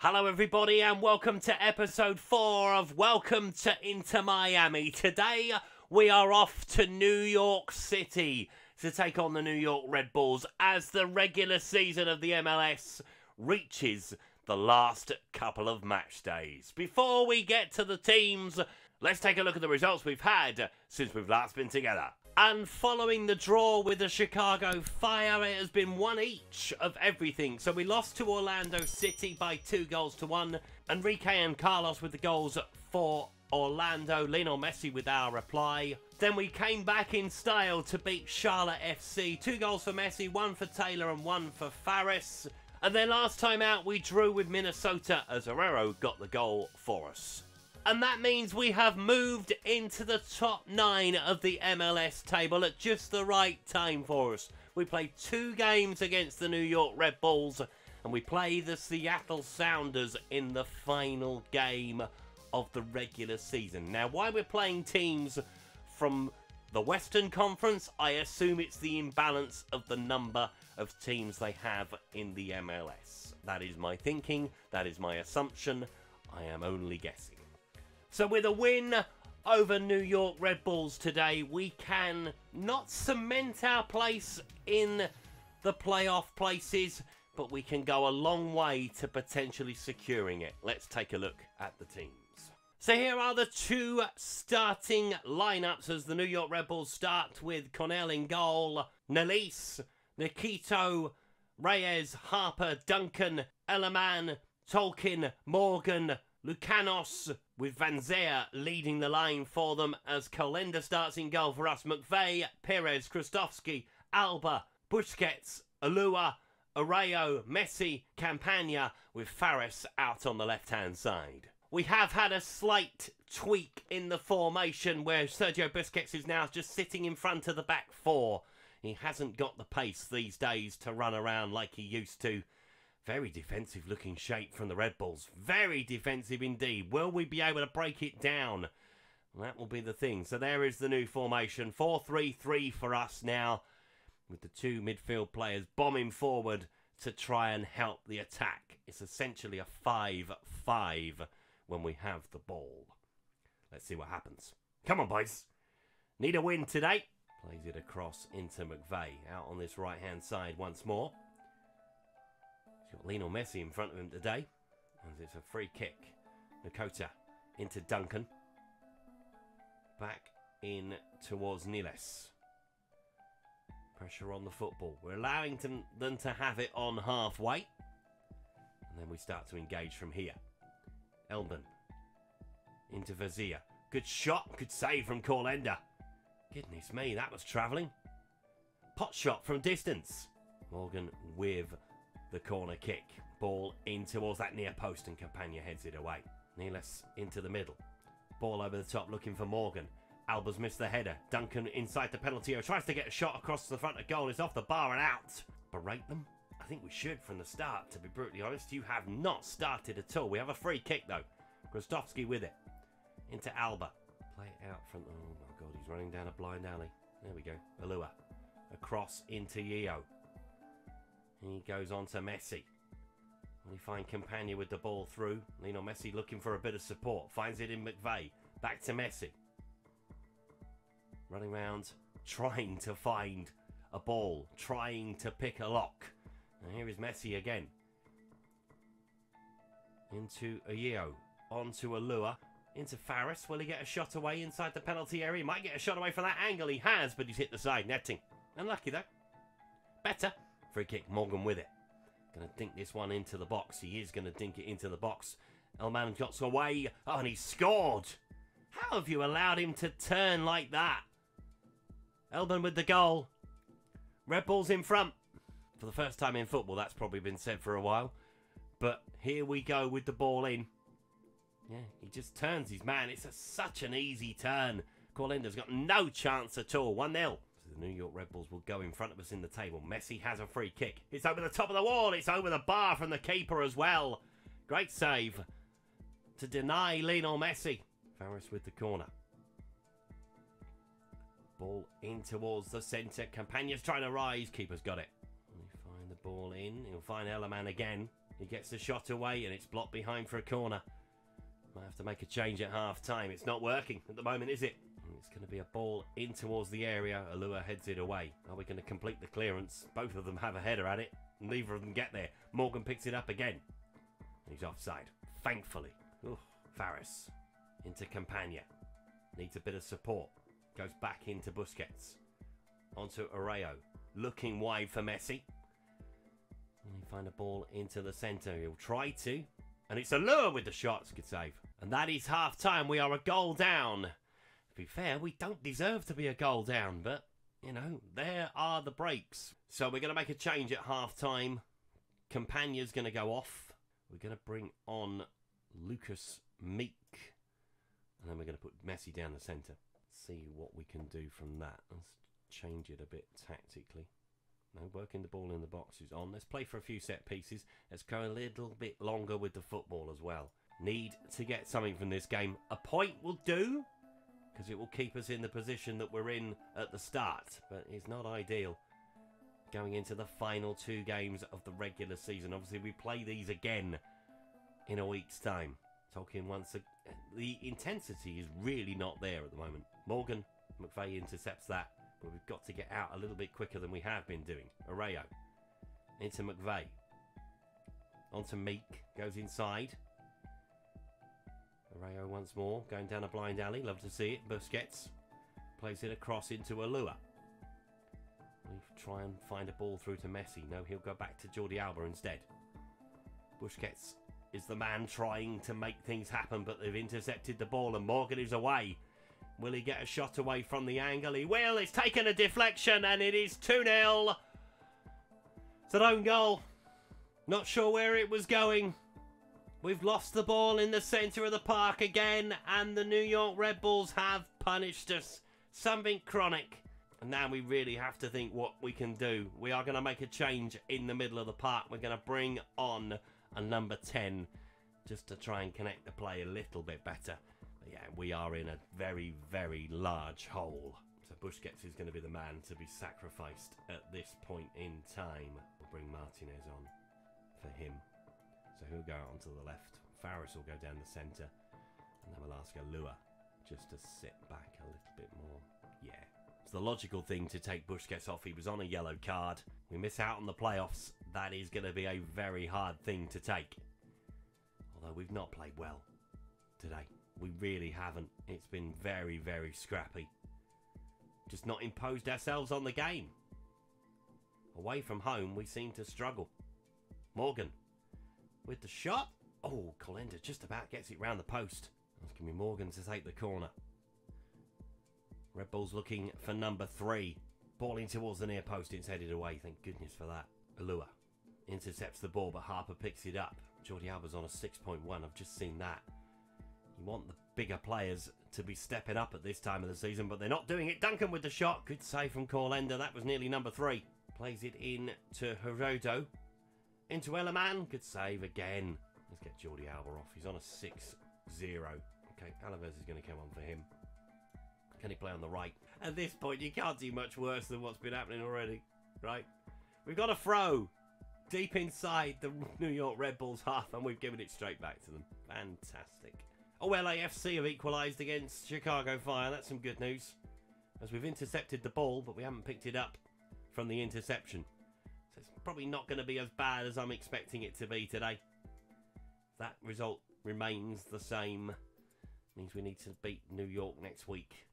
Hello everybody and welcome to episode 4 of Welcome to Inter Miami. Today we are off to New York City to take on the New York Red Bulls as the regular season of the MLS reaches the last couple of match days. Before we get to the teams, let's take a look at the results we've had since we've last been together. And following the draw with the Chicago Fire, it has been one each of everything. So we lost to Orlando City by 2-1. Enrique and Carlos with the goals for Orlando. Lionel Messi with our reply. Then we came back in style to beat Charlotte FC. 2 goals for Messi, 1 for Taylor and 1 for Faris. And then last time out we drew with Minnesota as Herrero got the goal for us. And that means we have moved into the top 9 of the MLS table at just the right time for us. We played 2 games against the New York Red Bulls and we play the Seattle Sounders in the final game of the regular season. Now, why we're playing teams from the Western Conference, I assume it's the imbalance of the number of teams they have in the MLS. That is my thinking, that is my assumption, I am only guessing. So with a win over New York Red Bulls today, we can not cement our place in the playoff places, but we can go a long way to potentially securing it. Let's take a look at the teams. So here are the 2 starting lineups as the New York Red Bulls start with Cornell in goal, Nelis, Nikito, Reyes, Harper, Duncan, Ellerman, Tolkien, Morgan, Lucanos, with Van Zeer leading the line for them as Kolenda starts in goal for us. McVeigh, Perez, Krastovsky, Alba, Busquets, Alua, Areo, Messi, Campagna with Faris out on the left-hand side. We have had a slight tweak in the formation where Sergio Busquets is now just sitting in front of the back 4. He hasn't got the pace these days to run around like he used to. Very defensive looking shape from the Red Bulls. Very defensive indeed. Will we be able to break it down? That will be the thing. So there is the new formation. 4-3-3 for us now. With the 2 midfield players bombing forward to try and help the attack. It's essentially a 5-5 when we have the ball. Let's see what happens. Come on, boys. Need a win today. Plays it across into McVeigh. Out on this right-hand side once more. Got Lionel Messi in front of him today, and it's a free kick. Nakota into Duncan. Back in towards Niles. Pressure on the football. We're allowing them to have it on halfway. And then we start to engage from here. Eldon into Vazia. Good shot, good save from Corlenda. Goodness me, that was travelling. Pot shot from distance. Morgan with the corner kick. Ball in towards that near post and Campagna heads it away. Niles into the middle. Ball over the top looking for Morgan. Alba's missed the header. Duncan inside the penalty area. Tries to get a shot across the front of goal. It's off the bar and out. Berate them? I think we should from the start, to be brutally honest. You have not started at all. We have a free kick though. Krastovsky with it. Into Alba. Play it out from... Oh my god, he's running down a blind alley. There we go. Alua. Across into Yeo. He goes on to Messi. We find Campagna with the ball through. Lionel Messi looking for a bit of support. Finds it in McVeigh. Back to Messi. Running around, trying to find a ball. Trying to pick a lock. And here is Messi again. Into Ayeo. On to Alua. Into Faris. Will he get a shot away inside the penalty area? He might get a shot away from that angle. He has, but he's hit the side netting. Unlucky though. Better. Free kick, Morgan with it. Going to dink this one into the box. He is going to dink it into the box. Elman got away. Oh, and he scored. How have you allowed him to turn like that? Elban with the goal. Red Bulls in front. For the first time in football, that's probably been said for a while. But here we go with the ball in. Yeah, he just turns his man. It's such an easy turn. Corlenda's got no chance at all. 1-0. The New York Red Bulls will go in front of us in the table. Messi has a free kick. It's over the top of the wall. It's over the bar from the keeper as well. Great save to deny Lionel Messi. Faris with the corner. Ball in towards the centre. Campagna's trying to rise. Keeper's got it. We find the ball in. He'll find Ellerman again. He gets the shot away and it's blocked behind for a corner. Might have to make a change at half-time. It's not working at the moment, is it? It's going to be a ball in towards the area. Alua heads it away. Are we going to complete the clearance? Both of them have a header at it. Neither of them get there. Morgan picks it up again. He's offside. Thankfully. Ooh, Faris into Campagna. Needs a bit of support. Goes back into Busquets. Onto Areo. Looking wide for Messi. And he find a ball into the centre. He'll try to. And it's Alua with the shots. Good save. And that is half-time. We are a goal down. To be fair, we don't deserve to be a goal down. But, you know, there are the breaks. So we're going to make a change at half-time. Campagna's going to go off. We're going to bring on Lucas Meek. And then we're going to put Messi down the centre. See what we can do from that. Let's change it a bit tactically. No, working the ball in the box is on. Let's play for a few set pieces. Let's go a little bit longer with the football as well. Need to get something from this game. A point will do, because it will keep us in the position that we're in at the start. But it's not ideal. Going into the final 2 games of the regular season. Obviously, we play these again in a week's time. Talking once again. The intensity is really not there at the moment. Morgan, McVeigh intercepts that. But we've got to get out a little bit quicker than we have been doing. Areo. Into McVeigh. Onto Meek. Goes inside. Areo once more. Going down a blind alley. Love to see it. Busquets. Plays it across into Alua. We try and find a ball through to Messi. No, he'll go back to Jordi Alba instead. Busquets is the man trying to make things happen, but they've intercepted the ball and Morgan is away. Will he get a shot away from the angle? He will. It's taken a deflection and it is 2-0. It's an own goal. Not sure where it was going. We've lost the ball in the centre of the park again and the New York Red Bulls have punished us. Something chronic. And now we really have to think what we can do. We are going to make a change in the middle of the park. We're going to bring on a number 10 just to try and connect the play a little bit better. But yeah, we are in a very, very large hole. So Busquets is going to be the man to be sacrificed at this point in time. We'll bring Martinez on for him. So he'll go on to the left. Faris will go down the centre. And then we'll ask Alua just to sit back a little bit more. Yeah. It's the logical thing to take Busquets off. He was on a yellow card. We miss out on the playoffs. That is going to be a very hard thing to take. Although we've not played well today. We really haven't. It's been very, very scrappy. Just not imposed ourselves on the game. Away from home, we seem to struggle. Morgan with the shot. Oh, Colenda just about gets it round the post. That's going to be Morgan to take the corner. Red Bulls looking for number 3. Ball in towards the near post. It's headed away. Thank goodness for that. Alua intercepts the ball, but Harper picks it up. Jordi Alba's on a 6.1. I've just seen that. You want the bigger players to be stepping up at this time of the season, but they're not doing it. Duncan with the shot. Good save from Corlender. That was nearly number 3. Plays it in to Herodo. Into Elaman. Good save again. Let's get Jordi Alba off. He's on a 6-0. Okay, Alaves is going to come on for him. Can he play on the right? At this point, you can't do much worse than what's been happening already, right? We've got a throw deep inside the New York Red Bulls half, and we've given it straight back to them. Fantastic. Oh, LAFC have equalised against Chicago Fire. That's some good news. As we've intercepted the ball, but we haven't picked it up from the interception. So it's probably not going to be as bad as I'm expecting it to be today. That result remains the same. Means we need to beat New York next week.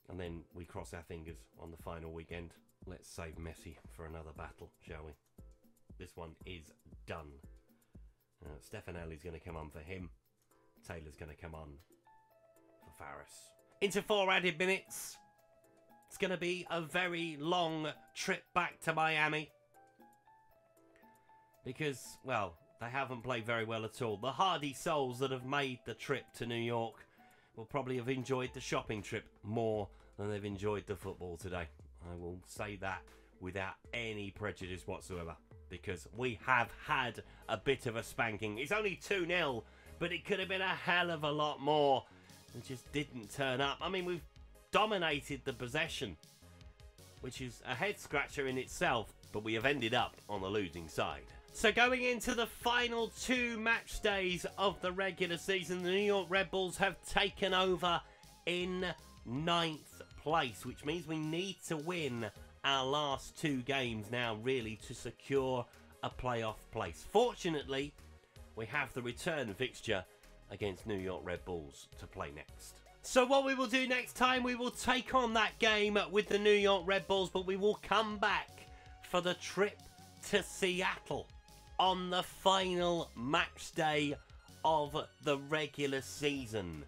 And then we cross our fingers on the final weekend. Let's save Messi for another battle, shall we? This one is done. Stefanelli's going to come on for him. Taylor's going to come on for Faris. Into 4 added minutes. It's going to be a very long trip back to Miami. Because, well, they haven't played very well at all. The hardy souls that have made the trip to New York will probably have enjoyed the shopping trip more than they've enjoyed the football today. I will say that without any prejudice whatsoever. Because we have had a bit of a spanking. It's only 2-0, but it could have been a hell of a lot more. It just didn't turn up. I mean, we've dominated the possession, which is a head scratcher in itself, but we have ended up on the losing side. So going into the final 2 match days of the regular season, the New York Red Bulls have taken over in 9th place, which means we need to win our last 2 games now, really, to secure a playoff place. Fortunately, we have the return fixture against New York Red Bulls to play next. So what we will do next time, we will take on that game with the New York Red Bulls, but we will come back for the trip to Seattle on the final match day of the regular season.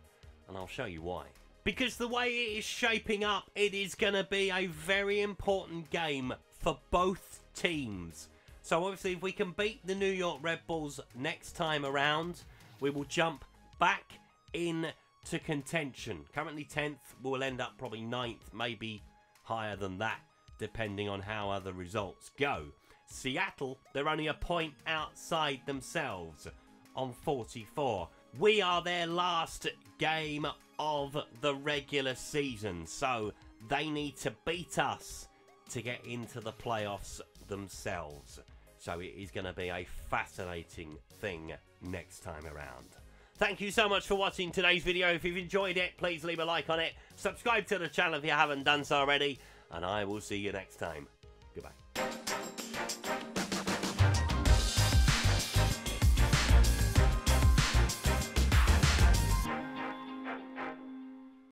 And I'll show you why. Because the way it is shaping up, it is going to be a very important game for both teams. So obviously if we can beat the New York Red Bulls next time around, we will jump back in to contention. Currently 10th, we'll end up probably 9th, maybe higher than that, depending on how other results go. Seattle, they're only a point outside themselves on 44. We are their last game of the regular season, so they need to beat us to get into the playoffs themselves. So it is going to be a fascinating thing next time around. Thank you so much for watching today's video. If you've enjoyed it, please leave a like on it. Subscribe to the channel if you haven't done so already, and I will see you next time.